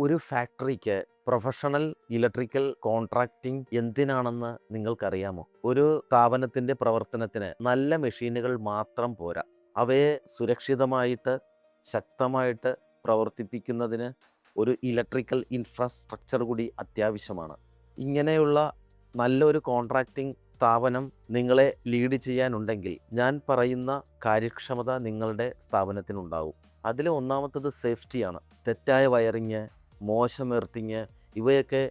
ഒരു ഫാക്ടറിക്ക് professional electrical contracting എന്തിനാണെന്ന് നിങ്ങൾക്കറിയാമോ? ഒരു സ്ഥാപനത്തിൻ്റെ പ്രവർത്തനത്തിന് നല്ല മെഷീനുകൾ മാത്രം പോരാ. അവയെ സുരക്ഷിതമായിട്ട് ശക്തമായിട്ട് പ്രവർത്തിപ്പിക്കുന്നതിന് ഒരു ഇലക്ട്രിക്കൽ ഇൻഫ്രാസ്ട്രക്ചർ കൂടി അത്യാവശ്യമാണ്. ഇങ്ങനെയുള്ള നല്ലൊരു കോൺട്രാക്റ്റിംഗ് സ്ഥാപനം നിങ്ങളെ ലീഡ് ചെയ്യാനുണ്ടെങ്കിൽ ഞാൻ പറയുന്ന കാര്യക്ഷമത നിങ്ങളുടെ സ്ഥാപനത്തിനുണ്ടാവും. അതിൽ ഒന്നാമത്തത് സേഫ്റ്റിയാണ്. തെറ്റായ വയറിങ്, മോശം എർത്തിങ് ഇവയൊക്കെ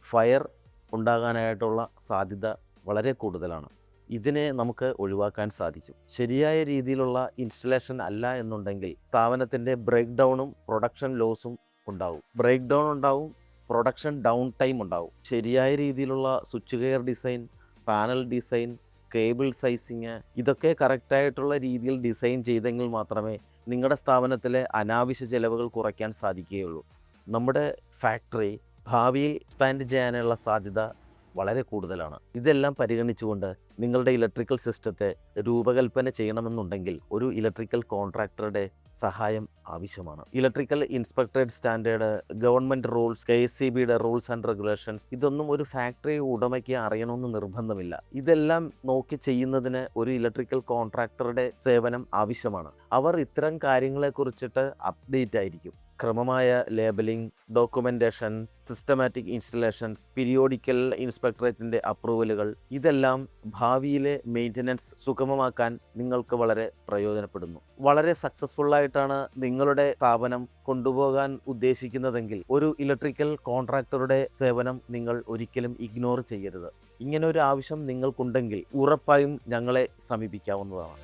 ഫയർ ഉണ്ടാകാനായിട്ടുള്ള സാധ്യത വളരെ കൂടുതലാണ്. ഇതിനെ നമുക്ക് ഒഴിവാക്കാൻ സാധിക്കും. ശരിയായ രീതിയിലുള്ള ഇൻസ്റ്റലേഷൻ അല്ല എന്നുണ്ടെങ്കിൽ സ്ഥാപനത്തിൻ്റെ ബ്രേക്ക് ഡൗണും പ്രൊഡക്ഷൻ ലോസും ഉണ്ടാവും. ബ്രേക്ക് ഡൗൺ ഉണ്ടാവും, പ്രൊഡക്ഷൻ ഡൗൺ ടൈം ഉണ്ടാവും. ശരിയായ രീതിയിലുള്ള switch gear design, panel design, cable sizing ഇതൊക്കെ കറക്റ്റായിട്ടുള്ള രീതിയിൽ ഡിസൈൻ ചെയ്തെങ്കിൽ മാത്രമേ നിങ്ങളുടെ സ്ഥാപനത്തിലെ അനാവശ്യ ചെലവുകൾ കുറയ്ക്കാൻ സാധിക്കുകയുള്ളൂ. നമ്മുടെ ഫാക്ടറി ഭാവിയിൽ എക്സ്പാൻഡ് ചെയ്യാനുള്ള സാധ്യത വളരെ കൂടുതലാണ്. ഇതെല്ലാം പരിഗണിച്ചുകൊണ്ട് നിങ്ങളുടെ ഇലക്ട്രിക്കൽ സിസ്റ്റത്തെ രൂപകൽപ്പന ചെയ്യണമെന്നുണ്ടെങ്കിൽ ഒരു ഇലക്ട്രിക്കൽ കോൺട്രാക്ടറുടെ സഹായം ആവശ്യമാണ്. Electrical inspectorate standard, government rules, KSEBയുടെ റൂൾസ് ആൻഡ് റെഗുലേഷൻസ് ഇതൊന്നും ഒരു ഫാക്ടറി ഉടമയ്ക്ക് അറിയണമെന്ന് നിർബന്ധമില്ല. ഇതെല്ലാം നോക്കി ചെയ്യുന്നതിന് ഒരു ഇലക്ട്രിക്കൽ കോൺട്രാക്ടറുടെ സേവനം ആവശ്യമാണ്. അവർ ഇത്തരം കാര്യങ്ങളെക്കുറിച്ചിട്ട് അപ്ഡേറ്റ് ആയിരിക്കും. ക്രമമായ labelling, documentation, systematic installations, periodical ഇൻസ്പെക്ടറേറ്റിൻ്റെ അപ്രൂവലുകൾ ഇതെല്ലാം ഭാവിയിലെ മെയിൻ്റനൻസ് സുഗമമാക്കാൻ നിങ്ങൾക്ക് വളരെ പ്രയോജനപ്പെടുന്നു. വളരെ സക്സസ്ഫുള്ളായിട്ടാണ് നിങ്ങളുടെ സ്ഥാപനം കൊണ്ടുപോകാൻ ഉദ്ദേശിക്കുന്നതെങ്കിൽ ഒരു ഇലക്ട്രിക്കൽ കോൺട്രാക്ടറുടെ സേവനം നിങ്ങൾ ഒരിക്കലും ഇഗ്നോർ ചെയ്യരുത്. ഇങ്ങനെ ഒരു ആവശ്യം നിങ്ങൾക്കുണ്ടെങ്കിൽ ഉറപ്പായും ഞങ്ങളെ സമീപിക്കാവുന്നതാണ്.